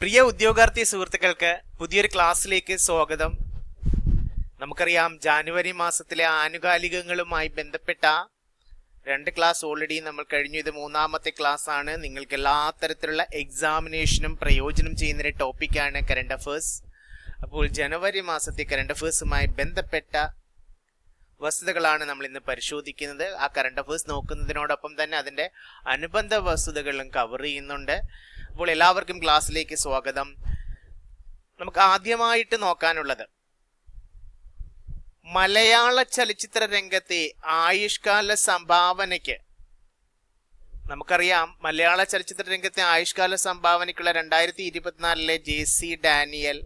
പ്രിയ ഉദ്യോഗാർത്ഥി സുഹൃത്തുക്കൾക്ക് പുതിയൊരു ക്ലാസ്സിലേക്ക് സ്വാഗതം. നമുക്കറിയാം, ജാനുവരി മാസത്തിലെ ആനുകാലികങ്ങളുമായി ബന്ധപ്പെട്ട 2 ക്ലാസ് ഓൾറെഡി നമ്മൾ കഴിഞ്ഞു. ഇത് 3ാമത്തെ ക്ലാസ് ആണ്. നിങ്ങൾക്ക് എല്ലാ തരത്തിലുള്ള എക്സാമിനേഷനും പ്രയോജനം ചെയ്യുന്ന ഒരു ടോപ്പിക്കാണ് കറണ്ട് അഫേഴ്സ്. അപ്പോൾ ജനുവരി മാസത്തെ കറണ്ട് അഫേഴ്സുമായി ബന്ധപ്പെട്ട വസ്തുതകളാണ് നമ്മൾ ഇന്ന് പരിശോധിക്കുന്നത്. ആ കറണ്ട് അഫേഴ്സ് നോക്കുന്നതിനോടൊപ്പം തന്നെ അതിൻ്റെ അനുബന്ധ വസ്തുതകളും കവർ ചെയ്യുന്നുണ്ട്. അപ്പോൾ എല്ലാവർക്കും ക്ലാസ്സിലേക്ക് സ്വാഗതം. നമുക്ക് ആദ്യമായിട്ട് നോക്കാനുള്ളത് മലയാള ചലച്ചിത്ര രംഗത്തെ ആയുഷ്കാല സംഭാവനയ്ക്ക്. നമുക്കറിയാം, മലയാള ചലച്ചിത്ര രംഗത്തെ ആയുഷ്കാല സംഭാവനയ്ക്കുള്ള 2024 JC ഡാനിയൽ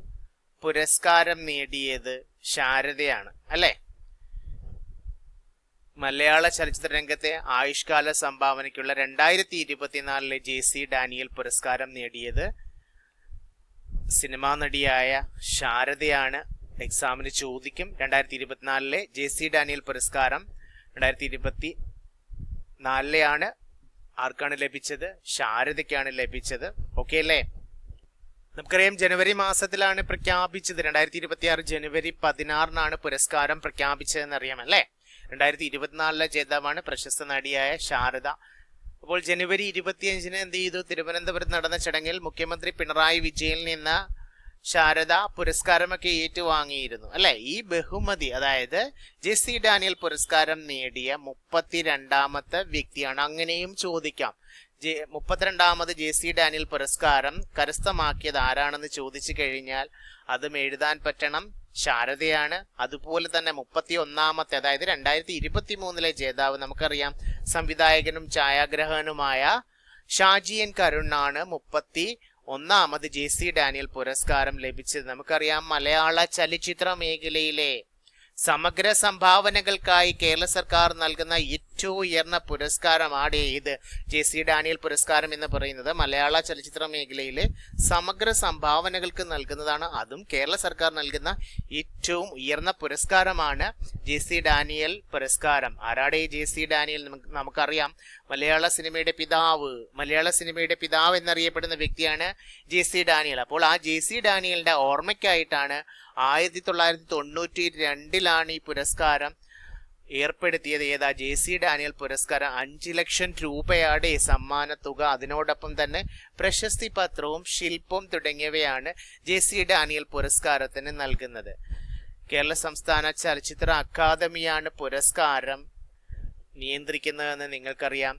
പുരസ്കാരം നേടിയത് ശാരദയാണ്, അല്ലേ? മലയാള ചലച്ചിത്ര രംഗത്തെ ആയുഷ്കാല സംഭാവനയ്ക്കുള്ള 2024 JC ഡാനിയൽ പുരസ്കാരം നേടിയത് സിനിമാ നടിയായ ശാരദയാണ്. എക്സാമിന് ചോദിക്കും. 2024 JC ഡാനിയൽ പുരസ്കാരം 2024 ആർക്കാണ് ലഭിച്ചത്? ശാരദയ്ക്കാണ് ലഭിച്ചത്. ഓക്കെ അല്ലേ? നമുക്കറിയാം, ജനുവരി മാസത്തിലാണ് പ്രഖ്യാപിച്ചത്. 2026 ജനുവരി 16 പുരസ്കാരം പ്രഖ്യാപിച്ചതെന്നറിയാം, അല്ലേ? 2024 ജേതാവാണ് പ്രശസ്ത നടിയായ ശാരദ. അപ്പോൾ ജനുവരി 25 എന്ത് ചെയ്തു? തിരുവനന്തപുരത്ത് നടന്ന ചടങ്ങിൽ മുഖ്യമന്ത്രി പിണറായി വിജയനിൽ നിന്ന് ശാരദ പുരസ്കാരമൊക്കെ ഏറ്റുവാങ്ങിയിരുന്നു, അല്ലെ? ഈ ബഹുമതി, അതായത് JC ഡാനിയൽ പുരസ്കാരം നേടിയ 32ാമത്തെ വ്യക്തിയാണ്. അങ്ങനെയും ചോദിക്കാം. 32ാമത് JC ഡാനിയൽ പുരസ്കാരം കരസ്ഥമാക്കിയത് ആരാണെന്ന് ചോദിച്ചു കഴിഞ്ഞാൽ അതും എഴുതാൻ പറ്റണം, ശാരദയാണ്. അതുപോലെ തന്നെ 31ാമത്തെ, അതായത് 2023 ജേതാവ് നമുക്കറിയാം, സംവിധായകനും ഛായാഗ്രഹകനുമായ ഷാജി N കരുണാണ് 31ാമത് JC ഡാനിയൽ പുരസ്കാരം ലഭിച്ചത്. നമുക്കറിയാം, മലയാള ചലച്ചിത്ര മേഖലയിലെ സമഗ്ര സംഭാവനകൾക്കായി കേരള സർക്കാർ നൽകുന്ന ഏറ്റവും ഉയർന്ന പുരസ്കാരമാണ് ഇത് JC ഡാനിയൽ പുരസ്കാരം എന്ന് പറയുന്നത്. മലയാള ചലച്ചിത്ര മേഖലയിലെ സമഗ്ര സംഭാവനകൾക്ക് നൽകുന്നതാണ്. അതും കേരള സർക്കാർ നൽകുന്ന ഏറ്റവും ഉയർന്ന പുരസ്കാരമാണ് JC ഡാനിയൽ പുരസ്കാരം. ആരാടെ JC ഡാനിയൽ? നമുക്കറിയാം, മലയാള സിനിമയുടെ പിതാവ് എന്നറിയപ്പെടുന്ന വ്യക്തിയാണ് JC ഡാനിയൽ. അപ്പോൾ ആ JC ഡാനിയലിന്റെ ഓർമ്മയ്ക്കായിട്ടാണ് 1992 ഈ പുരസ്കാരം ഏർപ്പെടുത്തിയത്. ഏതാ? JC ഡാനിയൽ പുരസ്കാരം. 5 ലക്ഷം രൂപയാണ് സമ്മാന തുക. അതിനോടൊപ്പം തന്നെ പ്രശസ്തി പത്രവും ശില്പവും തുടങ്ങിയവയാണ് JC ഡാനിയൽ പുരസ്കാരത്തിന് നൽകുന്നത്. കേരള സംസ്ഥാന ചലച്ചിത്ര അക്കാദമിയാണ് പുരസ്കാരം നിയന്ത്രിക്കുന്നതെന്ന് നിങ്ങൾക്കറിയാം.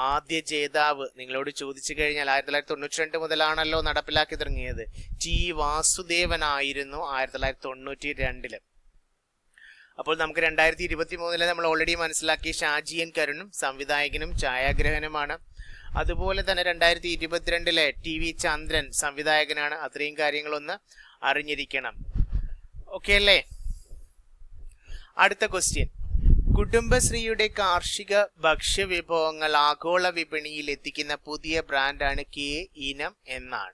ആദ്യ ജേതാവ് നിങ്ങളോട് ചോദിച്ചു കഴിഞ്ഞാൽ 1992 മുതലാണല്ലോ നടപ്പിലാക്കി തുടങ്ങിയത്. T വാസുദേവനായിരുന്നു 1992. അപ്പോൾ നമുക്ക് 2023 നമ്മൾ ഓൾറെഡി മനസ്സിലാക്കി, ഷാജി N കരുണും സംവിധായകനും ഛായാഗ്രഹനുമാണ്. അതുപോലെ തന്നെ 2022 TV ചന്ദ്രൻ സംവിധായകനാണ്. അത്രയും കാര്യങ്ങളൊന്ന് അറിഞ്ഞിരിക്കണം. ഓക്കെ അല്ലേ? അടുത്ത ക്വസ്റ്റ്യൻ. കുടുംബശ്രീയുടെ കാർഷിക ഭക്ഷ്യവിഭവങ്ങൾ ആഗോള വിപണിയിൽ എത്തിക്കുന്ന പുതിയ ബ്രാൻഡാണ് K ഇനം എന്നാണ്.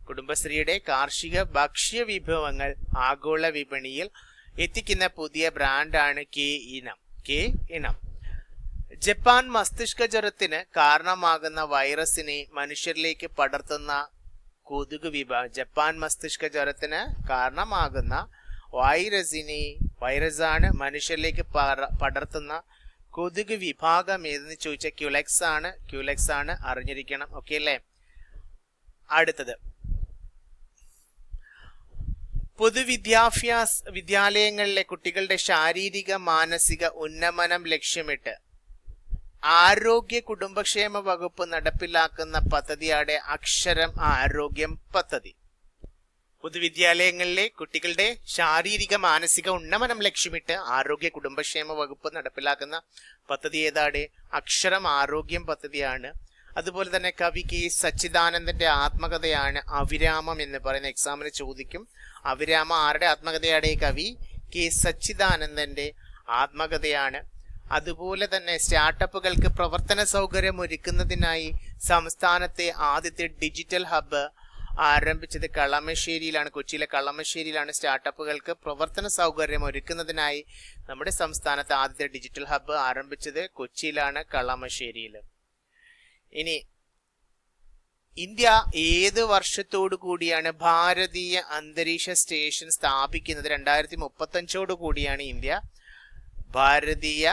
കുടുംബശ്രീയുടെ കാർഷിക ഭക്ഷ്യവിഭവങ്ങൾ ആഗോള വിപണിയിൽ എത്തിക്കുന്ന പുതിയ ബ്രാൻഡാണ് K ഇനം. ജപ്പാൻ മസ്തിഷ്ക ജ്വരത്തിന് കാരണമാകുന്ന വൈറസിനെ മനുഷ്യരിലേക്ക് പടർത്തുന്ന കൊതുക് വിഭാഗം. ജപ്പാൻ മസ്തിഷ്ക ജ്വരത്തിന് കാരണമാകുന്ന വൈറസാണ് മനുഷ്യരിലേക്ക് പടർത്തുന്ന കൊതുക് വിഭാഗം ഏതെന്ന് ചോദിച്ചാൽ ക്യുലെക്സ് ആണ്. അറിഞ്ഞിരിക്കണം. ഓക്കെ അല്ലേ? അടുത്തത്, വിദ്യാലയങ്ങളിലെ കുട്ടികളുടെ ശാരീരിക മാനസിക ഉന്നമനം ലക്ഷ്യമിട്ട് ആരോഗ്യ കുടുംബക്ഷേമ വകുപ്പ് നടപ്പിലാക്കുന്ന പദ്ധതിയാണ് അക്ഷരം ആരോഗ്യം പദ്ധതി. പൊതുവിദ്യാലയങ്ങളിലെ കുട്ടികളുടെ ശാരീരിക മാനസിക ഉന്നമനം ലക്ഷ്യമിട്ട് ആരോഗ്യ കുടുംബക്ഷേമ വകുപ്പ് നടപ്പിലാക്കുന്ന പദ്ധതി ഏതാണ്? അക്ഷരം ആരോഗ്യം പദ്ധതിയാണ്. അതുപോലെ തന്നെ കവി K സച്ചിദാനന്ദന്റെ ആത്മകഥയാണ് അവിരാമം എന്ന് പറയുന്ന. എക്സാമിന് ചോദിക്കും. അവിരാമം ആരുടെ ആത്മകഥയാണ്? കവി K സച്ചിദാനന്ദന്റെ ആത്മകഥയാണ്. അതുപോലെ തന്നെ സ്റ്റാർട്ടപ്പുകൾക്ക് പ്രവർത്തന സൗകര്യം ഒരുക്കുന്നതിനായി സംസ്ഥാനത്തെ ആദ്യത്തെ ഡിജിറ്റൽ ഹബ്ബ് ആരംഭിച്ചത് കളമശ്ശേരിയിലാണ്. കൊച്ചിയിലെ കളമശ്ശേരിയിലാണ് സ്റ്റാർട്ടപ്പുകൾക്ക് പ്രവർത്തന സൗകര്യം ഒരുക്കുന്നതിനായി നമ്മുടെ സംസ്ഥാനത്തെ ആദ്യത്തെ ഡിജിറ്റൽ ഹബ്ബ് ആരംഭിച്ചത് കൊച്ചിയിലാണ്, കളമശ്ശേരിയിൽ. ഇനി ഇന്ത്യ ഏത് വർഷത്തോടു കൂടിയാണ് ഭാരതീയ അന്തരീക്ഷ സ്റ്റേഷൻ സ്ഥാപിക്കുന്നത്? 2035 കൂടിയാണ് ഇന്ത്യ ഭാരതീയ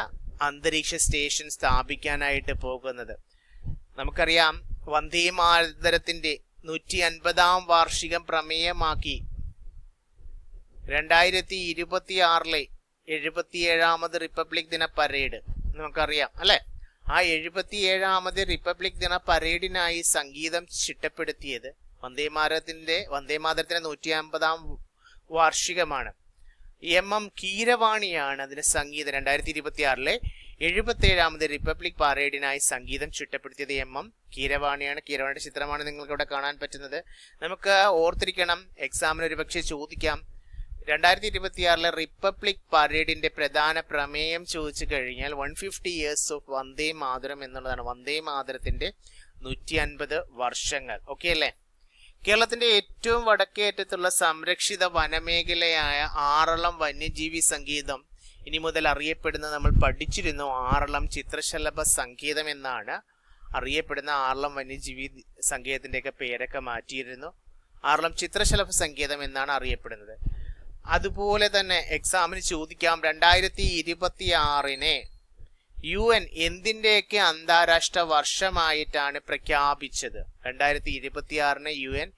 അന്തരീക്ഷ സ്റ്റേഷൻ സ്ഥാപിക്കാനായിട്ട് പോകുന്നത്. നമുക്കറിയാം, വന്ദേ മാതരത്തിന്റെ 150-ാം വാർഷികം പ്രമേയമാക്കി 2026 77ാമത് റിപ്പബ്ലിക് ദിന പരേഡ് നമുക്കറിയാം അല്ലെ. ആ 77ാമത് റിപ്പബ്ലിക് ദിന പരേഡിനായി സംഗീതം ചിട്ടപ്പെടുത്തിയത് വന്ദേ മാതരത്തിന്റെ 150-ാം വാർഷികമാണ്. എം കീരവാണിയാണ് അതിന് സംഗീതം 2026 77ാമത് റിപ്പബ്ലിക് പരേഡിനായി സംഗീതം ചിട്ടപ്പെടുത്തിയത് കീരവാണിയാണ്. കീരവാണിയുടെ ചിത്രമാണ് നിങ്ങൾക്ക് ഇവിടെ കാണാൻ പറ്റുന്നത്. നമുക്ക് ഓർത്തിരിക്കണം, എക്സാമിന് ഒരുപക്ഷെ ചോദിക്കാം, 2026 റിപ്പബ്ലിക് പരേഡിന്റെ പ്രധാന പ്രമേയം ചോദിച്ചു കഴിഞ്ഞാൽ 150 years ഓഫ് വന്ദേ മാതരം എന്നുള്ളതാണ്. വന്ദേ മാതരത്തിന്റെ 150 വർഷങ്ങൾ. ഓക്കെ അല്ലേ? കേരളത്തിന്റെ ഏറ്റവും വടക്കേയറ്റത്തുള്ള സംരക്ഷിത വനമേഖലയായ ആറളം വന്യജീവി സങ്കേതം ഇനി മുതൽ അറിയപ്പെടുന്നത്, നമ്മൾ പഠിച്ചിരുന്നു, ആറളം ചിത്രശലഭ സങ്കേതം എന്നാണ് അറിയപ്പെടുന്ന. ആറളം വന്യജീവി സങ്കേതത്തിന്റെയൊക്കെ പേരൊക്കെ മാറ്റിയിരുന്നു. ആറളം ചിത്രശലഭ സങ്കേതം എന്നാണ് അറിയപ്പെടുന്നത്. അതുപോലെ തന്നെ എക്സാമിന് ചോദിക്കാം, 2026 UN എന്തിന്റെയൊക്കെ അന്താരാഷ്ട്ര വർഷമായിട്ടാണ് പ്രഖ്യാപിച്ചത്? 2026 UN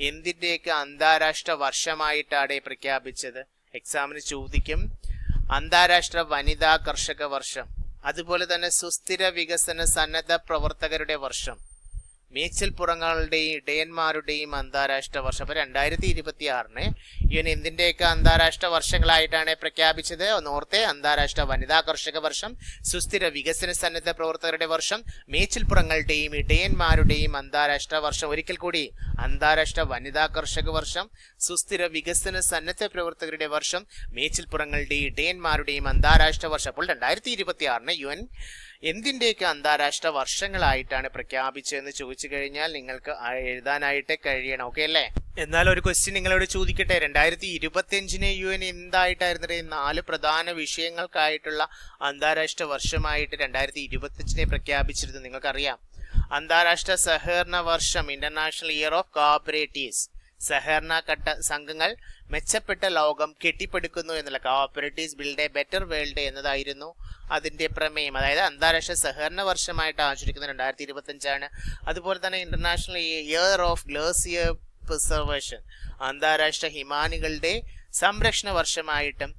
എന്തിന്റെയൊക്കെ അന്താരാഷ്ട്ര വർഷമായിട്ടാണ് പ്രഖ്യാപിച്ചത്? എക്സാമിന് ചോദിക്കും. അന്താരാഷ്ട്ര വനിതാ കർഷക വർഷം, അതുപോലെ തന്നെ സുസ്ഥിര വികസന സന്നദ്ധ പ്രവർത്തകരുടെ വർഷം, മേച്ചിൽപ്പുറങ്ങളുടെയും ഇടയന്മാരുടെയും അന്താരാഷ്ട്ര വർഷം. അപ്പൊ 2026 UN എന്തിന്റെയൊക്കെ അന്താരാഷ്ട്ര വർഷങ്ങളായിട്ടാണ് പ്രഖ്യാപിച്ചത്? ഓർത്തെ, അന്താരാഷ്ട്ര വനിതാ കർഷക വർഷം, സുസ്ഥിര വികസന സന്നദ്ധ പ്രവർത്തകരുടെ വർഷം, മേച്ചിൽപ്പുറങ്ങളുടെയും ഇടയന്മാരുടെയും അന്താരാഷ്ട്ര വർഷം. ഒരിക്കൽ കൂടി, അന്താരാഷ്ട്ര വനിതാ കർഷക വർഷം, സുസ്ഥിര വികസന സന്നദ്ധ പ്രവർത്തകരുടെ വർഷം, മേച്ചിൽപ്പുറങ്ങളുടെയും ഇടയന്മാരുടെയും അന്താരാഷ്ട്ര വർഷം. അപ്പോൾ 2026 UN എന്തിന്റെയൊക്കെ അന്താരാഷ്ട്ര വർഷങ്ങളായിട്ടാണ് പ്രഖ്യാപിച്ചതെന്ന് ചോദിച്ചു കഴിഞ്ഞാൽ നിങ്ങൾക്ക് എഴുതാനായിട്ട് കഴിയണം. ഓക്കെ അല്ലേ? എന്നാൽ ഒരു ക്വസ്റ്റ്യൻ നിങ്ങളോട് ചോദിക്കട്ടെ, 2025 UN എന്തായിട്ടായിരുന്നു 4 പ്രധാന വിഷയങ്ങൾക്കായിട്ടുള്ള അന്താരാഷ്ട്ര വർഷമായിട്ട് 2025 പ്രഖ്യാപിച്ചിരുന്നു? നിങ്ങൾക്കറിയാം, അന്താരാഷ്ട്ര സഹകരണ വർഷം, ഇന്റർനാഷണൽ ഇയർ ഓഫ് കോഓപ്പറേറ്റീവ്സ്, സഹകരണ സംഘങ്ങൾ മെച്ചപ്പെട്ട ലോകം കെട്ടിപ്പടുക്കുന്നു എന്നുള്ള, cooperatives build A better world എന്നതായിരുന്നു അതിന്റെ പ്രമേയം. അതായത് അന്താരാഷ്ട്ര സഹകരണ വർഷമായിട്ട് ആചരിക്കുന്നത് 2025. അതുപോലെ തന്നെ international year of glacier preservation, അന്താരാഷ്ട്ര ഹിമാനികളുടെ സംരക്ഷണ വർഷമായിട്ടും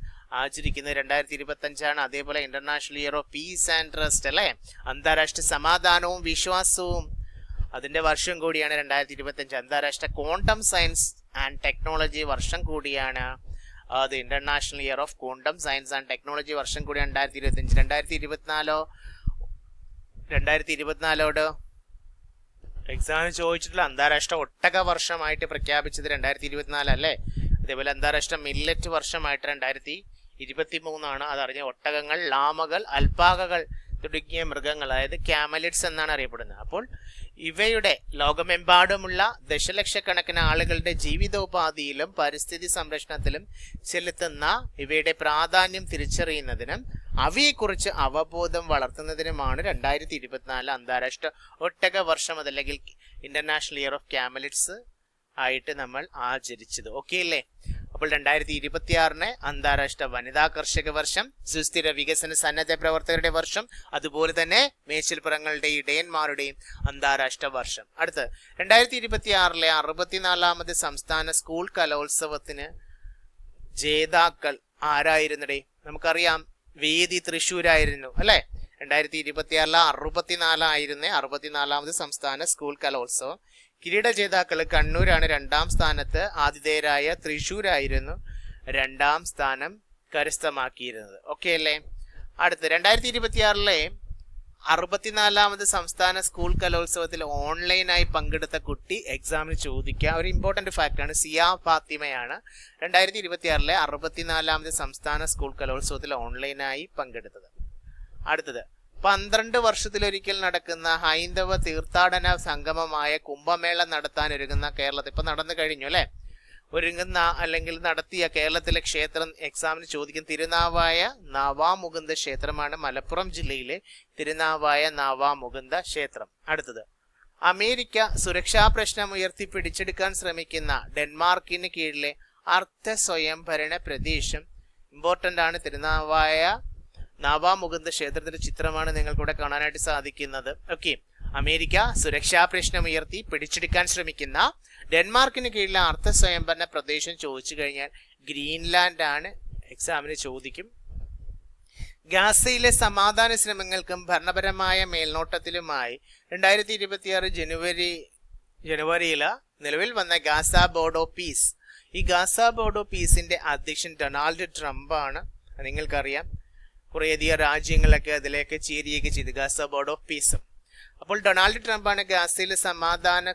ആചരിക്കുന്നത് 2025. അതേപോലെ international year of peace and trust അല്ലെ, അന്താരാഷ്ട്ര സമാധാനവും വിശ്വാസവും, അതിന്റെ വർഷം കൂടിയാണ് 2025. അന്താരാഷ്ട്ര ക്വാണ്ടം സയൻസ് ആൻഡ് ടെക്നോളജി വർഷം കൂടിയാണ് അത്. International year of quantum science and technology വർഷം കൂടിയാണ് 2025. 2024 എക്സാമിന് ചോദിച്ചിട്ടുള്ള അന്താരാഷ്ട്ര ഒട്ടക വർഷമായിട്ട് പ്രഖ്യാപിച്ചത് 2024 അല്ലേ. അതേപോലെ അന്താരാഷ്ട്ര മില്ലറ്റ് വർഷമായിട്ട് 2023 അതറിഞ്ഞ. ഒട്ടകങ്ങൾ, ലാമകൾ, അൽപാകകൾ തുടങ്ങിയ മൃഗങ്ങൾ, അതായത് ക്യാമലിഡ്സ് എന്നാണ് അറിയപ്പെടുന്നത്. അപ്പോൾ ഇവയുടെ ലോകമെമ്പാടുമുള്ള ദശലക്ഷക്കണക്കിന് ആളുകളുടെ ജീവിതോപാധിയിലും പരിസ്ഥിതി സംരക്ഷണത്തിലും ചെലുത്തുന്ന ഇവയുടെ പ്രാധാന്യം തിരിച്ചറിയുന്നതിനും അവയെക്കുറിച്ച് അവബോധം വളർത്തുന്നതിനുമാണ് 2024 അന്താരാഷ്ട്ര ഒട്ടക വർഷം അതല്ലെങ്കിൽ ഇന്റർനാഷണൽ ഇയർ ഓഫ് ക്യാമലിഡ്സ് ആയിട്ട് നമ്മൾ ആചരിച്ചത്. ഓക്കെ അല്ലേ? അപ്പോൾ 2026 അന്താരാഷ്ട്ര വനിതാ കർഷക വർഷം, സുസ്ഥിര വികസന സന്നദ്ധ പ്രവർത്തകരുടെ വർഷം, അതുപോലെ തന്നെ മേച്ചിൽപ്പുറങ്ങളുടെയും ഇടയന്മാരുടെയും അന്താരാഷ്ട്ര വർഷം. അടുത്ത് 2026 64ാമത് സംസ്ഥാന സ്കൂൾ കലോത്സവത്തിന് ജേതാക്കൾ ആരായിരുന്നടേ? നമുക്കറിയാം, വേദി തൃശ്ശൂരായിരുന്നു അല്ലെ. 2026 64ാമത് സംസ്ഥാന സ്കൂൾ കലോത്സവം. കിരീട ജേതാക്കൾ കണ്ണൂരാണ് 2ാം സ്ഥാനത്ത്, ആതിഥേയരായ തൃശ്ശൂരായിരുന്നു 2ാം സ്ഥാനം കരസ്ഥമാക്കിയിരുന്നത്. ഓക്കെ അല്ലേ? അടുത്ത് 2026 64ാമത് സംസ്ഥാന സ്കൂൾ കലോത്സവത്തിൽ ഓൺലൈനായി പങ്കെടുത്ത കുട്ടി എക്സാമിന് ചോദിക്കുക. ഒരു ഇമ്പോർട്ടന്റ് ഫാക്ട് ആണ്. സിയ ഫാത്തിമയാണ് 2026 64ാമത് സംസ്ഥാന സ്കൂൾ കലോത്സവത്തിൽ ഓൺലൈനായി പങ്കെടുത്തത്. അടുത്തത് 12 വർഷത്തിലൊരിക്കൽ നടക്കുന്ന ഹൈന്ദവ തീർത്ഥാടന സംഗമമായ കുംഭമേള നടത്താൻ ഒരുങ്ങുന്ന കേരളത്തിൽ, ഇപ്പൊ നടന്നു കഴിഞ്ഞു അല്ലെ, ഒരുങ്ങുന്ന അല്ലെങ്കിൽ നടത്തിയ കേരളത്തിലെ ക്ഷേത്രം എക്സാമിന് ചോദിക്കും. തിരുനാവായ നവാമുകുന്ദ ക്ഷേത്രമാണ് മലപ്പുറം ജില്ലയിലെ തിരുനാവായ നവാമുകുന്ദ ക്ഷേത്രം. അടുത്തത് അമേരിക്ക സുരക്ഷാ പ്രശ്നം ഉയർത്തി പിടിച്ചെടുക്കാൻ ശ്രമിക്കുന്ന ഡെൻമാർക്കിന് കീഴിലെ അർദ്ധ സ്വയംഭരണ പ്രദേശം ഇമ്പോർട്ടൻ്റ് ആണ്. തിരുനാവായ നാവാമുകുന്ദ ക്ഷേത്രത്തിന്റെ ചിത്രമാണ് നിങ്ങൾക്കിവിടെ കാണാനായിട്ട് സാധിക്കുന്നത്. ഓക്കെ, അമേരിക്ക സുരക്ഷാ പ്രശ്നം ഉയർത്തി പിടിച്ചെടുക്കാൻ ശ്രമിക്കുന്ന ഡെൻമാർക്കിന് കീഴിലെ അർദ്ധ സ്വയംഭരണ പ്രദേശം ചോദിച്ചു കഴിഞ്ഞാൽ ഗ്രീൻലാൻഡ് ആണ്. എക്സാമിന് ചോദിക്കും. ഗാസയിലെ സമാധാന ശ്രമങ്ങൾക്കും ഭരണപരമായ മേൽനോട്ടത്തിലുമായി 2026 ജനുവരിയിൽ നിലവിൽ വന്ന ഗാസ ബോർഡ് ഓഫ് പീസ്. ഈ ഗാസ ബോർഡ് ഓഫ് പീസിന്റെ അധ്യക്ഷൻ ഡൊണാൾഡ് ട്രംപ് ആണ്. നിങ്ങൾക്കറിയാം, കുറേയധികം രാജ്യങ്ങളൊക്കെ അതിലേക്ക് ചേരുകയൊക്കെ ചെയ്തു ഗാസ ബോർഡ് ഓഫ് പീസും. അപ്പോൾ ഡൊണാൾഡ് ട്രംപ് ആണ് ഗാസയിലെ സമാധാന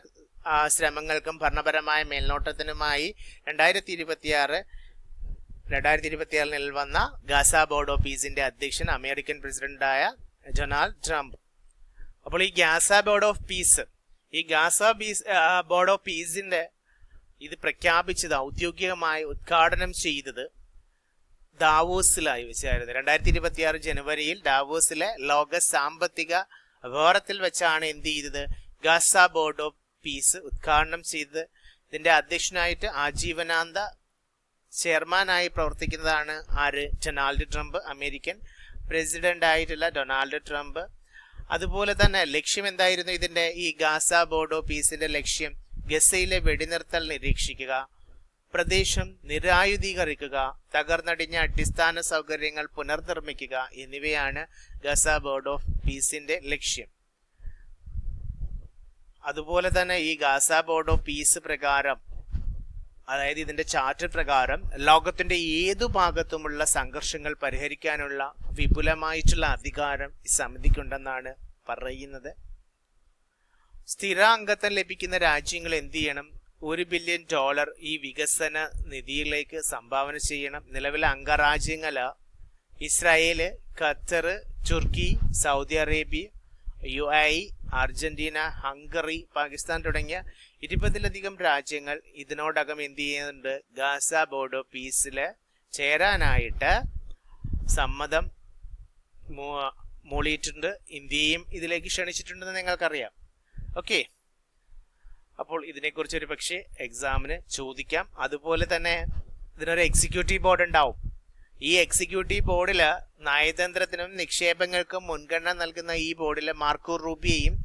ശ്രമങ്ങൾക്കും ഭരണപരമായ മേൽനോട്ടത്തിനുമായി 2026 നിലവിൽ വന്ന ഗാസ ബോർഡ് ഓഫ് പീസിന്റെ അധ്യക്ഷൻ അമേരിക്കൻ പ്രസിഡന്റായ ഡൊണാൾഡ് ട്രംപ്. അപ്പോൾ ഈ ഗാസ ബോർഡ് ഓഫ് പീസിന്റെ ഇത് പ്രഖ്യാപിച്ചത് ഔദ്യോഗികമായി ഉദ്ഘാടനം ചെയ്തത് ദാവോസിലായി വെച്ചായിരുന്നു. 2026 ജനുവരിയിൽ ദാവോസിലെ ലോക സാമ്പത്തിക ഫോറത്തിൽ വെച്ചാണ് എന്ത് ചെയ്തത്, ഗാസ ബോർഡ് ഓഫ് പീസ് ഉദ്ഘാടനം ചെയ്തത്. ഇതിന്റെ അധ്യക്ഷനായിട്ട് ആജീവനാന്ത ചെയർമാനായി പ്രവർത്തിക്കുന്നതാണ് ആര്, ഡൊണാൾഡ് ട്രംപ്, അമേരിക്കൻ പ്രസിഡന്റ് ആയിട്ടുള്ള ഡൊണാൾഡ് ട്രംപ്. അതുപോലെ തന്നെ ലക്ഷ്യം എന്തായിരുന്നു ഇതിന്റെ, ഈ ഗാസ ബോർഡ് ഓഫ് പീസിന്റെ ലക്ഷ്യം ഗസയിലെ വെടിനിർത്തൽ നിരീക്ഷിക്കുക, പ്രദേശം നിരായുധീകരിക്കുക, തകർന്നടിഞ്ഞ അടിസ്ഥാന സൗകര്യങ്ങൾ പുനർനിർമ്മിക്കുക എന്നിവയാണ് ഗാസ ബോർഡ് ഓഫ് പീസിന്റെ ലക്ഷ്യം. അതുപോലെ തന്നെ ഈ ഗാസ ബോർഡ് ഓഫ് പീസ് പ്രകാരം, അതായത് ഇതിന്റെ ചാർട്ടർ പ്രകാരം ലോകത്തിന്റെ ഏതു ഭാഗത്തുമുള്ള സംഘർഷങ്ങൾ പരിഹരിക്കാനുള്ള വിപുലമായിട്ടുള്ള അധികാരം ഈ സമിതിക്കുണ്ടെന്നാണ് പറയുന്നത്. സ്ഥിര അംഗത്വം ലഭിക്കുന്ന രാജ്യങ്ങൾ എന്ത് ചെയ്യണം, $1 ബില്യൺ ഈ വികസന നിധിയിലേക്ക് സംഭാവന ചെയ്യണം. നിലവിലെ അംഗരാജ്യങ്ങള് ഇസ്രായേല്, ഖത്തർ, തുർക്കി, Saudi Arabia, UAE, Argentina, Hungary, Pakistan തുടങ്ങിയ 20ലധികം രാജ്യങ്ങൾ ഇതിനോടകം എന്ത് ചെയ്യുന്നുണ്ട്, ഗാസ ബോർഡ് ഓഫ് പീസില് ചേരാനായിട്ട് സമ്മതം മൂളിയിട്ടുണ്ട്. ഇന്ത്യയും ഇതിലേക്ക് ക്ഷണിച്ചിട്ടുണ്ടെന്ന് നിങ്ങൾക്കറിയാം. ഓക്കെ, അപ്പോൾ ഇതിനെക്കുറിച്ച് ഒരു പക്ഷേ എക്സാമിന് ചോദിക്കാം. അതുപോലെ തന്നെ ഇതിനൊരു എക്സിക്യൂട്ടീവ് ബോർഡ് ഉണ്ടാവും. ഈ എക്സിക്യൂട്ടീവ് ബോർഡില് നയതന്ത്രത്തിനും നിക്ഷേപങ്ങൾക്കും മുൻഗണന നൽകുന്ന ഈ ബോർഡിലെ മാർക്കോ റൂബിയയും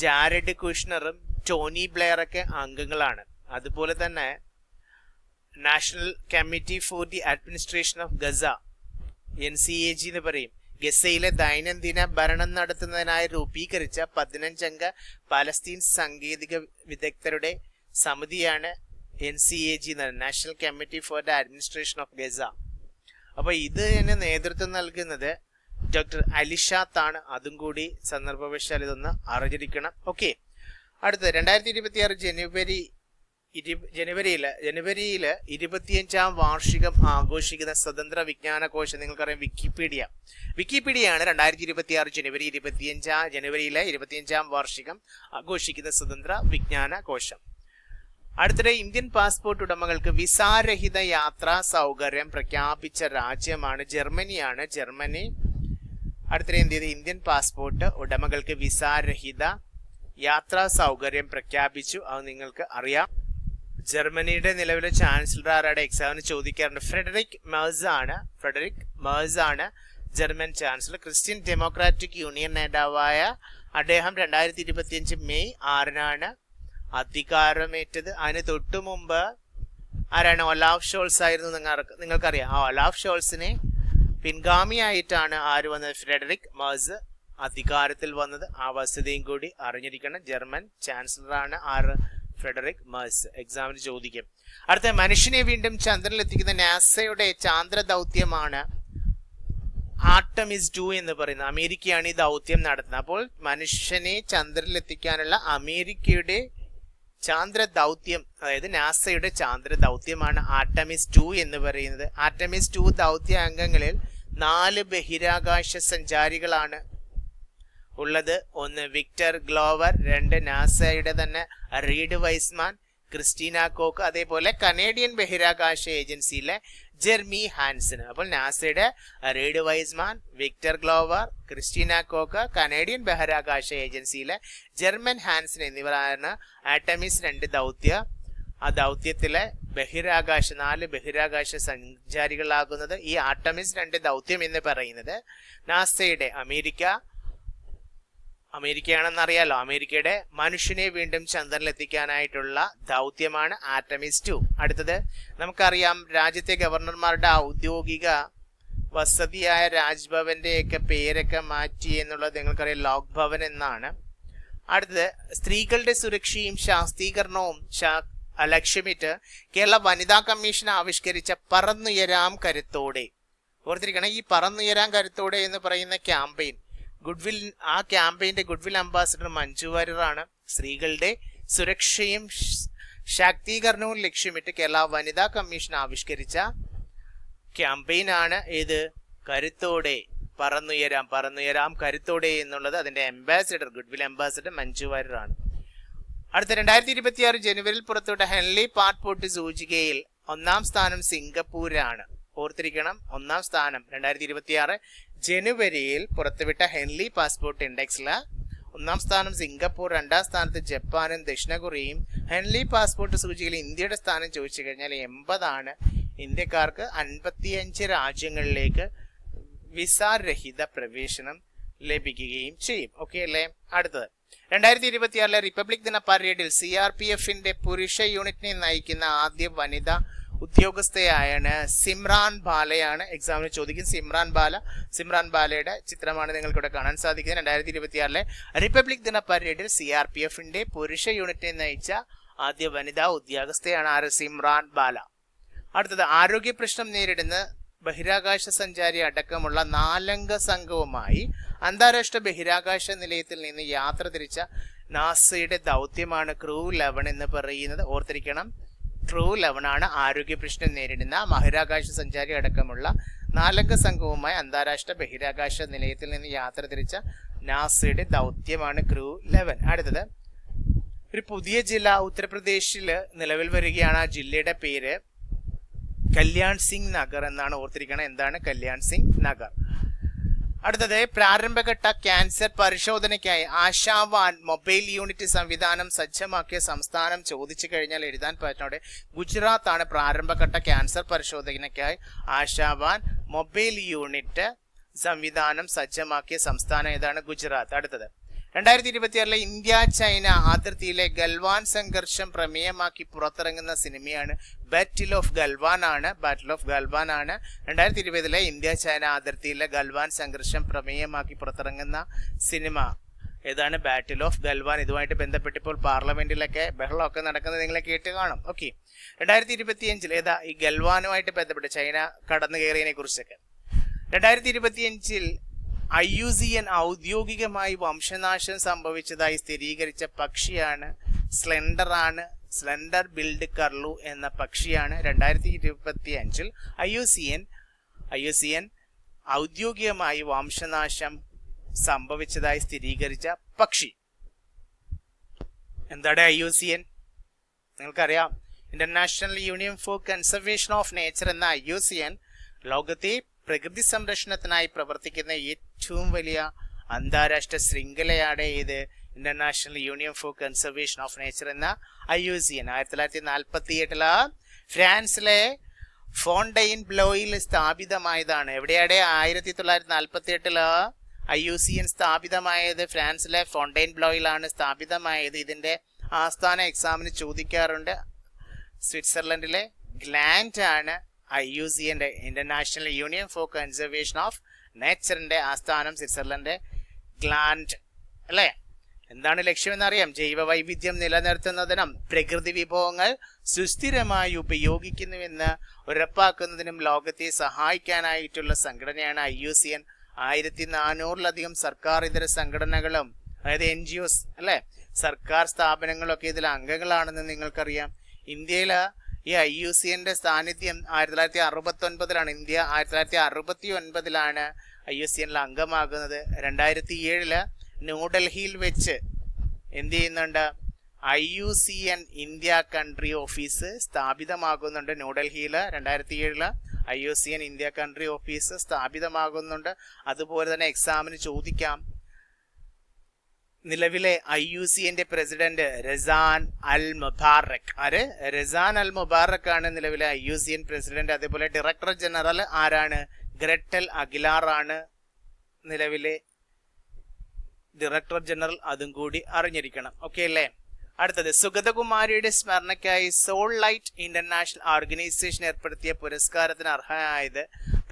ജാരഡ് കുഷ്ണറും ടോണി ബ്ലെയറൊക്കെ അംഗങ്ങളാണ്. അതുപോലെ തന്നെ national committee for the administration of Gaza, NCAG എന്ന് പറയും, ഗസയിലെ ദൈനംദിന ഭരണം നടത്തുന്നതിനായി രൂപീകരിച്ച 15 അംഗ പലസ്തീൻ സാങ്കേതിക വിദഗ്ധരുടെ സമിതിയാണ് NCAG, national committee for the administration of Gaza. അപ്പൊ ഇതിന് നേതൃത്വം നൽകുന്നത് ഡോക്ടർ അലിഷാത്ത് ആണ്. അതും കൂടി സന്ദർഭവശാൽ ഇതൊന്ന് അറിഞ്ഞിരിക്കണം. ഓക്കെ, അടുത്തത് 2026 ജനുവരിയില് 25ാം വാർഷികം ആഘോഷിക്കുന്ന സ്വതന്ത്ര വിജ്ഞാനകോശം. നിങ്ങൾക്കറിയാം, വിക്കിപീഡിയയാണ് 2026 ജനുവരിയിലെ 25ാം വാർഷികം ആഘോഷിക്കുന്ന സ്വതന്ത്ര വിജ്ഞാനകോശം. അടുത്തിടെ ഇന്ത്യൻ പാസ്പോർട്ട് ഉടമകൾക്ക് വിസാരഹിത യാത്രാ സൗകര്യം പ്രഖ്യാപിച്ച രാജ്യമാണ് ജർമ്മനിയാണ്. ജർമ്മനി അടുത്തിടെ എന്ത് ചെയ്ത്, ഇന്ത്യൻ പാസ്പോർട്ട് ഉടമകൾക്ക് വിസാരഹിത യാത്രാ സൗകര്യം പ്രഖ്യാപിച്ചു. അത് നിങ്ങൾക്ക് അറിയാം. ജർമ്മനിയുടെ നിലവിലെ ചാൻസലർ ആരുടെ, എക്സാമിന് ചോദിക്കാറുണ്ട്, ഫ്രെഡറിക് മേഴ്സ് ആണ് German chancellor. Christian democratic union നേതാവായ അദ്ദേഹം 2025 മെയ് 6 അധികാരമേറ്റത്. അതിന് തൊട്ടു മുമ്പ് ആരാണ്, ഒലാഫ് ഷോൾസ് ആയിരുന്നു. നിങ്ങൾക്കറിയാം, ആ ഒലാഫ് ഷോൾസിനെ പിൻഗാമിയായിട്ടാണ് ആര് വന്നത്, ഫ്രെഡറിക് മേഴ്സ് അധികാരത്തിൽ വന്നത്. ആ വസ്തുതയും കൂടി അറിഞ്ഞിരിക്കണം. ജർമ്മൻ ചാൻസലറാണ് ആര്, ഫ്രെഡറിക് മേഴ്സ്. എക്സാമിന് ചോദിക്കും. അടുത്ത, മനുഷ്യനെ വീണ്ടും ചന്ദ്രനിൽ എത്തിക്കുന്ന നാസയുടെ ചാന്ദ്ര ദൗത്യമാണ് ആർട്ടമിസ് 2 എന്ന് പറയുന്നത്. അമേരിക്കയാണ് ഈ ദൗത്യം നടത്തുന്നത്. അപ്പോൾ മനുഷ്യനെ ചന്ദ്രനിൽ എത്തിക്കാനുള്ള അമേരിക്കയുടെ ചാന്ദ്ര ദൗത്യം, അതായത് നാസയുടെ ചാന്ദ്ര ദൗത്യമാണ് ആർട്ടമിസ് 2 എന്ന് പറയുന്നത്. ആർട്ടമിസ് 2 ദൗത്യ അംഗങ്ങളിൽ 4 ബഹിരാകാശ സഞ്ചാരികളാണ് ഉള്ളത്. 1 വിക്ടർ ഗ്ലോവർ, 2 നാസയുടെ തന്നെ റീഡ് വൈസ്മാൻ, ക്രിസ്റ്റീന കോക്ക്, അതേപോലെ കനേഡിയൻ ബഹിരാകാശ ഏജൻസിയിലെ ജെർമി ഹാൻസൺ. അപ്പോൾ നാസയുടെ Reid Wiseman, Victor Glover, Christina Koch, Canadian ബഹിരാകാശ ഏജൻസിയിലെ ജെർമൻ ഹാൻസൺ എന്നിവരാണ് ആർടെമിസ് 2 ദൗത്യ. ആ ദൗത്യത്തിലെ 4 ബഹിരാകാശ സഞ്ചാരികളാകുന്നത്. ഈ ആർടെമിസ് 2 ദൗത്യം എന്ന് പറയുന്നത് നാസയുടെ അമേരിക്കയാണെന്ന് അറിയാലോ, അമേരിക്കയുടെ മനുഷ്യനെ വീണ്ടും ചന്ദ്രനിലെത്തിക്കാനായിട്ടുള്ള ദൗത്യമാണ് ആർടെമിസ് 2. അടുത്തത് നമുക്കറിയാം, രാജ്യത്തെ ഗവർണർമാരുടെ ഔദ്യോഗിക വസതിയായ രാജ്ഭവന്റെയൊക്കെ പേരൊക്കെ മാറ്റി എന്നുള്ളത് നിങ്ങൾക്കറിയാം, ലോക് ഭവൻ എന്നാണ്. അടുത്തത് സ്ത്രീകളുടെ സുരക്ഷയും ശാക്തീകരണവും ലക്ഷ്യമിട്ട് കേരള വനിതാ കമ്മീഷൻ ആവിഷ്കരിച്ച പറന്നുയരാം കരുത്തോടെ. ഓർത്തിരിക്കണം, ഈ പറന്നുയരാം കരുത്തോടെ എന്ന് പറയുന്ന ക്യാമ്പയിൻ ആ ക്യാമ്പയിന്റെ ഗുഡ്വിൽ അംബാസിഡർ മഞ്ജു വാര്യറാണ്. സ്ത്രീകളുടെ സുരക്ഷയും ശാക്തീകരണവും ലക്ഷ്യമിട്ട് കേരള വനിതാ കമ്മീഷൻ ആവിഷ്കരിച്ച ക്യാമ്പയിനാണ് ഏത്? കരുത്തോടെ, പറന്നുയരാം കരുത്തോടെ എന്നുള്ളത്. അതിന്റെ ഗുഡ്വിൽ അംബാസിഡർ മഞ്ജു വാര്യറാണ്. അടുത്ത 2026 ജനുവരിയിൽ പുറത്തുവിട്ട ഹെൻലി പാസ്പോർട്ട് സൂചികയിൽ 1ാം സ്ഥാനം സിംഗപ്പൂരാണ്. ഓർത്തിരിക്കണം, 1ാം സ്ഥാനം 2026 ജനുവരിയിൽ പുറത്തുവിട്ട ഹെൻലി പാസ്പോർട്ട് ഇൻഡെക്സിൽ 1ാം സ്ഥാനം സിംഗപ്പൂർ, 2ാം സ്ഥാനത്ത് ജപ്പാനും ദക്ഷിണ കൊറിയയും. ഹെൻലി പാസ്പോർട്ട് സൂചികയിൽ ഇന്ത്യയുടെ സ്ഥാനം ചോദിച്ചു കഴിഞ്ഞാൽ 80 ഇന്ത്യക്കാർക്ക് 55 രാജ്യങ്ങളിലേക്ക് വിസ രഹിത പ്രവേശനം ലഭിക്കുകയും ചെയ്യും. ഓക്കെ അല്ലേ? അടുത്തത് 2026 റിപ്പബ്ലിക് ദിന പരേഡിൽ CRPFന്റെ പുരുഷ യൂണിറ്റിനെ നയിക്കുന്ന ആദ്യ വനിതാ ഉദ്യോഗസ്ഥയാണ് സിമ്രാൻ ബാലയാണ്. എക്സാമിന് ചോദിക്കും സിമ്രാൻ ബാലയുടെ ചിത്രമാണ് നിങ്ങൾക്ക് ഇവിടെ കാണാൻ സാധിക്കുന്നത്. 2026 റിപ്പബ്ലിക് ദിന പരേഡിൽ CRPFന്റെ പുരുഷ യൂണിറ്റിനെ നയിച്ച ആദ്യ വനിതാ ഉദ്യോഗസ്ഥയാണ് ആര്? സിമ്രാൻ ബാല. അടുത്തത് ആരോഗ്യ പ്രശ്നം നേരിടുന്ന ബഹിരാകാശ സഞ്ചാരി അടക്കമുള്ള 4-അംഗ സംഘവുമായി അന്താരാഷ്ട്ര ബഹിരാകാശ നിലയത്തിൽ നിന്ന് യാത്ര തിരിച്ച നാസയുടെ ദൗത്യമാണ് ക്രൂ 11 എന്ന് പറയുന്നത്. ഓർത്തിരിക്കണം, ക്രൂ 11 ആണ് ആരോഗ്യ പ്രശ്നം നേരിടുന്ന ബഹിരാകാശ സഞ്ചാരി അടക്കമുള്ള 4-അംഗ സംഘവുമായി അന്താരാഷ്ട്ര ബഹിരാകാശ നിലയത്തിൽ നിന്ന് യാത്ര തിരിച്ച നാസയുടെ ദൗത്യമാണ് ക്രൂ 11. അടുത്തത് ഒരു പുതിയ ജില്ല ഉത്തർപ്രദേശിൽ നിലവിൽ വരികയാണ്. ആ ജില്ലയുടെ പേര് കല്യാൺ സിംഗ് നഗർ എന്നാണ്. ഓർത്തിരിക്കണം, എന്താണ് കല്യാൺ സിംഗ് നഗർ. അടുത്തത് പ്രാരംഭഘട്ട ക്യാൻസർ പരിശോധനയ്ക്കായി ആശാവാൻ മൊബൈൽ യൂണിറ്റ് സംവിധാനം സജ്ജമാക്കിയ സംസ്ഥാനം ചോദിച്ചു കഴിഞ്ഞാൽ എഴുതാൻ പറ്റുന്നത് ഗുജറാത്ത് ആണ്. പ്രാരംഭഘട്ട ക്യാൻസർ പരിശോധനയ്ക്കായി ആശാവാൻ മൊബൈൽ യൂണിറ്റ് സംവിധാനം സജ്ജമാക്കിയ സംസ്ഥാനം ഏതാണ്? ഗുജറാത്ത്. അടുത്തത് 2026 ഇന്ത്യ ചൈന അതിർത്തിയിലെ ഗൽവാൻ സംഘർഷം പ്രമേയമാക്കി പുറത്തിറങ്ങുന്ന സിനിമയാണ് ബാറ്റിൽ ഓഫ് ഗൽവാൻ ആണ്. 2020 ഇന്ത്യ ചൈന അതിർത്തിയിലെ ഗൽവാൻ സംഘർഷം പ്രമേയമാക്കി പുറത്തിറങ്ങുന്ന സിനിമ ഏതാണ്? Battle of Galwan. ഇതുമായിട്ട് ബന്ധപ്പെട്ട് ഇപ്പോൾ പാർലമെന്റിലൊക്കെ ബഹളമൊക്കെ നടക്കുന്നത് നിങ്ങൾ കേട്ട് കാണും. ഓക്കെ, 2025 ഏതാ ഈ ഗൽവാനുമായിട്ട് ബന്ധപ്പെട്ട് ചൈന കടന്നു കയറിയതിനെ കുറിച്ചൊക്കെ. 2025 IUCN ഔദ്യോഗികമായി വംശനാശം സംഭവിച്ചതായി സ്ഥിരീകരിച്ച പക്ഷിയാണ് സ്ലെൻഡർ ബിൽഡ് കർലു എന്ന പക്ഷിയാണ് 2025 IUCN ഔദ്യോഗികമായി വംശനാശം സംഭവിച്ചതായി സ്ഥിരീകരിച്ച പക്ഷി. എന്താണ് IUCN? നിങ്ങൾക്കറിയാം, International Union for Conservation of Nature എന്ന IUCN ലോകത്തെ പ്രകൃതി സംരക്ഷണത്തിനായി പ്രവർത്തിക്കുന്ന ഏറ്റവും വലിയ അന്താരാഷ്ട്ര ശൃംഖലയാണ് ഇത് International Union for Conservation of Nature എന്ന IUCN. 1947 ഫ്രാൻസിലെ ഫോണ്ടെയിൻ ബ്ലോയിൽ സ്ഥാപിതമായതാണ്. എവിടെയാണ് 1948 IUCN സ്ഥാപിതമായത്? ഫ്രാൻസിലെ ഫോണ്ടെയിൻ ബ്ലോയിലാണ് സ്ഥാപിതമായത്. ഇതിന്റെ ആസ്ഥാന എക്സാമിന് ചോദിക്കാറുണ്ട്. സ്വിറ്റ്സർലൻഡിലെ ഗ്ലാൻഡ് ആണ് IUCN International Union for Conservation of നേച്ചറിന്റെ ആസ്ഥാനം സ്വിറ്റ്സർലൻഡ് ഗ്ലാൻഡ് അല്ലേ? എന്താണ് ലക്ഷ്യമെന്നറിയാം? ജൈവ വൈവിധ്യം നിലനിർത്തുന്നതിനും പ്രകൃതി വിഭവങ്ങൾ സുസ്ഥിരമായി ഉപയോഗിക്കുന്നുവെന്ന് ഉറപ്പാക്കുന്നതിനും ലോകത്തെ സഹായിക്കാനായിട്ടുള്ള സംഘടനയാണ് IUCN. 1400-ലധികം സർക്കാർ ഇതര സംഘടനകളും അതായത് NGOs അല്ലെ, സർക്കാർ സ്ഥാപനങ്ങളൊക്കെ ഇതിൽ അംഗങ്ങളാണെന്ന് നിങ്ങൾക്കറിയാം. ഇന്ത്യയിൽ ഈ IUCNന്റെ സാന്നിധ്യം 1969 ഇന്ത്യ 1969 IUCNൽ അംഗമാകുന്നത്. 2007 ന്യൂഡൽഹിയിൽ വെച്ച് എന്ത് ചെയ്യുന്നുണ്ട്? IUCN ഇന്ത്യ കൺട്രി ഓഫീസ് സ്ഥാപിതമാകുന്നുണ്ട്. ന്യൂഡൽഹിയിൽ 2007 IUCN ഇന്ത്യ കൺട്രി ഓഫീസ് സ്ഥാപിതമാകുന്നുണ്ട്. അതുപോലെ തന്നെ എക്സാമിന് ചോദിക്കാം. നിലവിലെ IUCNന്റെ പ്രസിഡന്റ് റസാൻ അൽ മുബാറക്. ആര്? റസാൻ അൽ മുബാറക് ആണ് നിലവിലെ IUCN പ്രസിഡന്റ്. അതേപോലെ ഡയറക്ടർ ജനറൽ ആരാണ്? ഗ്രെറ്റൽ അഗിലാർ ആണ് നിലവിലെ ഡയറക്ടർ ജനറൽ. അതും കൂടി അറിഞ്ഞിരിക്കണം. ഓക്കെ അല്ലേ? അടുത്തത്, സുഗതകുമാരിയുടെ സ്മരണയ്ക്കായി സോൾ ലൈറ്റ് ഇന്റർനാഷണൽ ഓർഗനൈസേഷൻ ഏർപ്പെടുത്തിയ പുരസ്കാരത്തിന് അർഹനായത്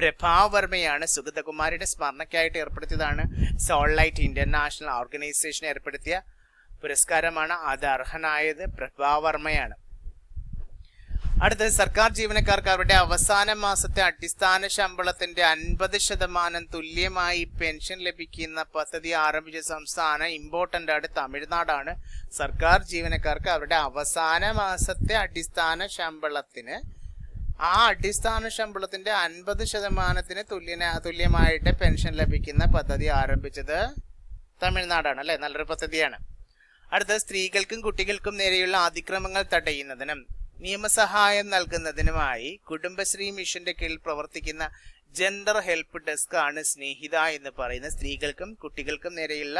പ്രഭാവർമ്മയാണ്. സുഗതകുമാരിയുടെ സ്മരണയ്ക്കായിട്ട് ഏർപ്പെടുത്തിയതാണ് സോൾ ലൈറ്റ് ഇന്റർനാഷണൽ ഓർഗനൈസേഷൻ ഏർപ്പെടുത്തിയ പുരസ്കാരമാണ്. അത് അർഹനായത് പ്രഭാവർമ്മയാണ്. അടുത്തത്, സർക്കാർ ജീവനക്കാർക്ക് അവരുടെ അവസാന മാസത്തെ അടിസ്ഥാന ശമ്പളത്തിന്റെ 50% തുല്യമായി പെൻഷൻ ലഭിക്കുന്ന പദ്ധതി ആരംഭിച്ച സംസ്ഥാനം ഇമ്പോർട്ടന്റ് ആണ്, തമിഴ്നാടാണ്. സർക്കാർ ജീവനക്കാർക്ക് അവരുടെ അവസാന മാസത്തെ അടിസ്ഥാന ശമ്പളത്തിന് അടിസ്ഥാന ശമ്പളത്തിന്റെ 50% തുല്യമായിട്ട് പെൻഷൻ ലഭിക്കുന്ന പദ്ധതി ആരംഭിച്ചത് തമിഴ്നാടാണ് അല്ലെ? നല്ലൊരു പദ്ധതിയാണ്. അടുത്തത്, സ്ത്രീകൾക്കും കുട്ടികൾക്കും നേരെയുള്ള അതിക്രമങ്ങൾ തടയുന്നതിനും നിയമസഹായം നൽകുന്നതിനുമായി കുടുംബശ്രീ മിഷന്റെ കീഴിൽ പ്രവർത്തിക്കുന്ന ജെൻഡർ ഹെൽപ്പ് ഡെസ്ക് ആണ് സ്നേഹിത എന്ന് പറയുന്നത്. സ്ത്രീകൾക്കും കുട്ടികൾക്കും നേരെയുള്ള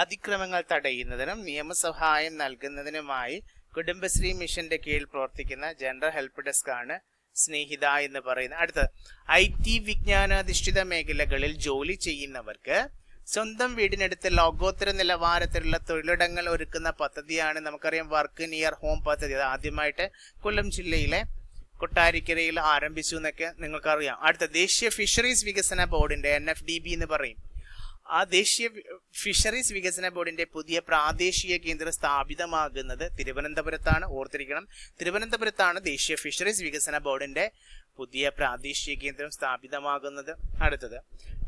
അതിക്രമങ്ങൾ തടയുന്നതിനും നിയമസഹായം നൽകുന്നതിനുമായി കുടുംബശ്രീ മിഷന്റെ കീഴിൽ പ്രവർത്തിക്കുന്ന ജെൻഡർ ഹെൽപ്പ് ഡെസ്ക് ആണ് സ്നേഹിത എന്ന് പറയുന്നത്. അടുത്തത്, IT വിജ്ഞാനാധിഷ്ഠിത മേഖലകളിൽ ജോലി ചെയ്യുന്നവർക്ക് സ്വന്തം വീടിനടുത്ത് ലോകോത്തര നിലവാരത്തിലുള്ള തൊഴിലിടങ്ങൾ ഒരുക്കുന്ന പദ്ധതിയാണ് നമുക്കറിയാം വർക്ക് നിയർ ഹോം പദ്ധതി. അത് ആദ്യമായിട്ട് കൊല്ലം ജില്ലയിലെ കൊട്ടാരിക്കരയിൽ ആരംഭിച്ചു എന്നൊക്കെ നിങ്ങൾക്കറിയാം. അടുത്ത, ദേശീയ ഫിഷറീസ് വികസന ബോർഡിന്റെ NFDB എന്ന് പറയും. ആ ദേശീയ ഫിഷറീസ് വികസന ബോർഡിന്റെ പുതിയ പ്രാദേശിക കേന്ദ്രം സ്ഥാപിതമാകുന്നത് തിരുവനന്തപുരത്താണ്. ഓർത്തിരിക്കണം, തിരുവനന്തപുരത്താണ് ദേശീയ ഫിഷറീസ് വികസന ബോർഡിന്റെ പുതിയ പ്രാദേശിക കേന്ദ്രം സ്ഥാപിതമാകുന്നത്. അടുത്തത്,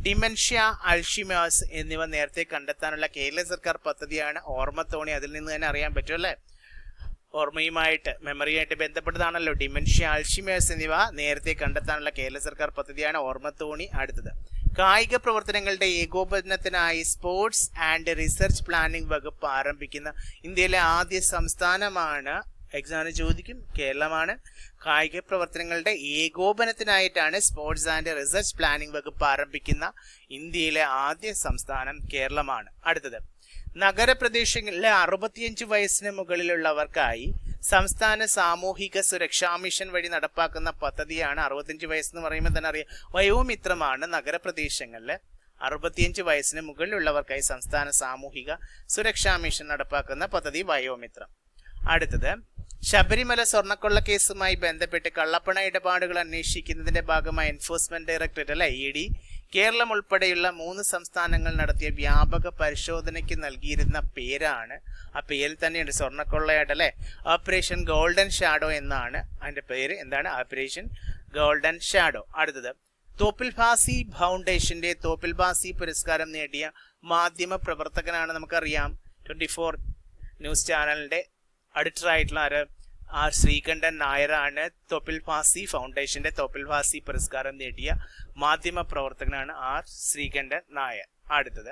ഡിമെൻഷ്യ, അൾഷിമേഴ്സ് എന്നിവ നേരത്തെ കണ്ടെത്താനുള്ള കേരള സർക്കാർ പദ്ധതിയാണ് ഓർമ്മത്തോണി. അതിൽ നിന്ന് തന്നെ അറിയാൻ പറ്റും അല്ലേ? ഓർമ്മയുമായിട്ട് മെമ്മറിയായിട്ട് ബന്ധപ്പെട്ടതാണല്ലോ ഡിമെൻഷ്യ, അൾഷിമേഴ്സ് എന്നിവ നേരത്തെ കണ്ടെത്താനുള്ള കേരള സർക്കാർ പദ്ധതിയാണ് ഓർമ്മത്തോണി. അടുത്തത്, കായിക പ്രവർത്തനങ്ങളുടെ ഏകോപനത്തിനായി സ്പോർട്സ് ആൻഡ് റിസർച്ച് പ്ലാനിംഗ് വകുപ്പ് ആരംഭിക്കുന്ന ഇന്ത്യയിലെ ആദ്യ സംസ്ഥാനമാണ്. എക്സാമിന് ചോദിക്കും, കേരളമാണ്. കായിക പ്രവർത്തനങ്ങളുടെ ഏകോപനത്തിനായിട്ടാണ് സ്പോർട്സ് ആൻഡ് റിസർച്ച് പ്ലാനിംഗ് വകുപ്പ് ആരംഭിക്കുന്ന ഇന്ത്യയിലെ ആദ്യ സംസ്ഥാനം കേരളമാണ്. അടുത്തത്, നഗരപ്രദേശങ്ങളിലെ 65 വയസ്സിന് മുകളിലുള്ളവർക്കായി സംസ്ഥാന സാമൂഹിക സുരക്ഷാ മിഷൻ വഴി നടപ്പാക്കുന്ന പദ്ധതിയാണ്. 65 വയസ്സെന്ന് പറയുമ്പോൾ തന്നെ അറിയാം, വയോമിത്രമാണ്. നഗരപ്രദേശങ്ങളിലെ 65 വയസ്സിന് മുകളിലുള്ളവർക്കായി സംസ്ഥാന സാമൂഹിക സുരക്ഷാ മിഷൻ നടപ്പാക്കുന്ന പദ്ധതി വയോമിത്രം. അടുത്തത്, ശബരിമല സ്വർണ്ണക്കൊള്ള കേസുമായി ബന്ധപ്പെട്ട് കള്ളപ്പണ ഇടപാടുകൾ അന്വേഷിക്കുന്നതിന്റെ ഭാഗമായി എൻഫോഴ്സ്മെന്റ് ഡയറക്ടറേറ്റ് അല്ലെ ED കേരളം ഉൾപ്പെടെയുള്ള 3 സംസ്ഥാനങ്ങൾ നടത്തിയ വ്യാപക പരിശോധനയ്ക്ക് നൽകിയിരുന്ന പേരാണ്. ആ പേരിൽ തന്നെയുണ്ട് സ്വർണ്ണക്കൊള്ളയായിട്ട് അല്ലെ, ഓപ്പറേഷൻ ഗോൾഡൻ ഷാഡോ എന്നാണ് അതിന്റെ പേര്. എന്താണ്? Operation golden shadow. അടുത്തത്, തോപ്പിൽ ഭാസി ഫൗണ്ടേഷന്റെ തോപ്പിൽ ഭാസി പുരസ്കാരം നേടിയ മാധ്യമ പ്രവർത്തകനാണ്. നമുക്കറിയാം 24 ന്യൂസ് ചാനലിന്റെ എഡിറ്ററായിട്ടുള്ള R. ശ്രീകണ്ഠൻ നായരാണ്. തോപ്പിൽ ഭാസി ഫൗണ്ടേഷന്റെ തോപ്പിൽ ഭാസി പുരസ്കാരം നേടിയ മാധ്യമ പ്രവർത്തകനാണ് R. ശ്രീകണ്ഠൻ നായർ. അടുത്തത്,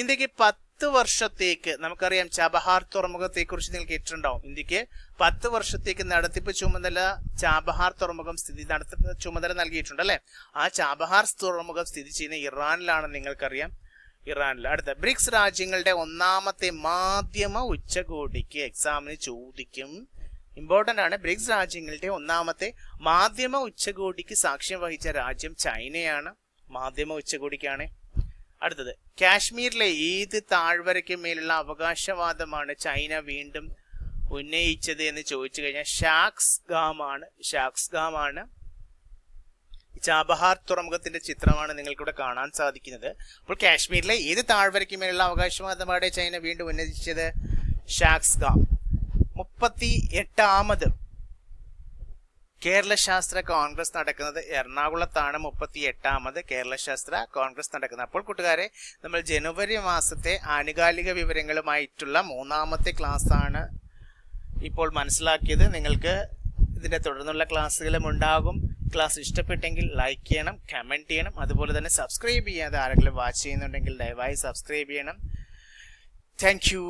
ഇന്ത്യക്ക് 10 വർഷത്തേക്ക് നമുക്കറിയാം ചാബഹാർ തുറമുഖത്തെ കുറിച്ച് നിങ്ങൾ കേട്ടിട്ടുണ്ടാവും. ഇന്ത്യക്ക് 10 വർഷത്തേക്ക് നടത്തിപ്പ് ചുമതല ചാബഹാർ തുറമുഖം നടത്തിപ്പ് ചുമതല നൽകിയിട്ടുണ്ട് അല്ലെ? ആ ചാബഹാർ തുറമുഖം സ്ഥിതി ചെയ്യുന്ന ഇറാനിലാണെന്ന് നിങ്ങൾക്കറിയാം, ഇറാനിൽ. അടുത്ത, ബ്രിക്സ് രാജ്യങ്ങളുടെ ഒന്നാമത്തെ മാധ്യമ ഉച്ചകോടിക്ക് എക്സാമിന് ചോദിക്കും. ഇമ്പോർട്ടന്റ് ആണ്. ബ്രിക്സ് രാജ്യങ്ങളുടെ ഒന്നാമത്തെ മാധ്യമ ഉച്ചകോടിക്ക് സാക്ഷ്യം വഹിച്ച രാജ്യം ചൈനയാണ്. മാധ്യമ ഉച്ചകോടിക്കാണ്. അടുത്തത്, കാശ്മീരിലെ ഏത് താഴ്വരയ്ക്ക് മേലുള്ള അവകാശവാദമാണ് ചൈന വീണ്ടും ഉന്നയിച്ചത് എന്ന് ചോദിച്ചു കഴിഞ്ഞാൽ ഷാക്സ് ഗാമാണ്. ചാബഹാർ തുറമുഖത്തിന്റെ ചിത്രമാണ് നിങ്ങൾക്കിവിടെ കാണാൻ സാധിക്കുന്നത്. അപ്പോൾ കാശ്മീരിലെ ഏത് താഴ്വരയ്ക്ക് മേലുള്ള അവകാശവാദമാണ് ചൈന വീണ്ടും ഉന്നയിച്ചത്? ഷാക്സ് ഗാം. 38ാമത് കേരള ശാസ്ത്ര കോൺഗ്രസ് നടക്കുന്നത് എറണാകുളത്താണ്. 38ാമത് കേരള ശാസ്ത്ര കോൺഗ്രസ് നടക്കുന്നത്. അപ്പോൾ കൂട്ടുകാരെ, നമ്മൾ ജനുവരി മാസത്തെ ആനുകാലിക വിവരങ്ങളുമായിട്ടുള്ള 3ാമത്തെ ക്ലാസ് ആണ് ഇപ്പോൾ മനസ്സിലാക്കിയത്. നിങ്ങൾക്ക് ഇതിന്റെ തുടർന്നുള്ള ക്ലാസ്സുകളും ഉണ്ടാകും. ക്ലാസ് ഇഷ്ടപ്പെട്ടെങ്കിൽ ലൈക്ക് ചെയ്യണം, കമന്റ് ചെയ്യണം. അതുപോലെ തന്നെ സബ്സ്ക്രൈബ് ചെയ്യാതെ ആരെങ്കിലും വാച്ച് ചെയ്യുന്നുണ്ടെങ്കിൽ ദയവായി സബ്സ്ക്രൈബ് ചെയ്യണം. Thank you.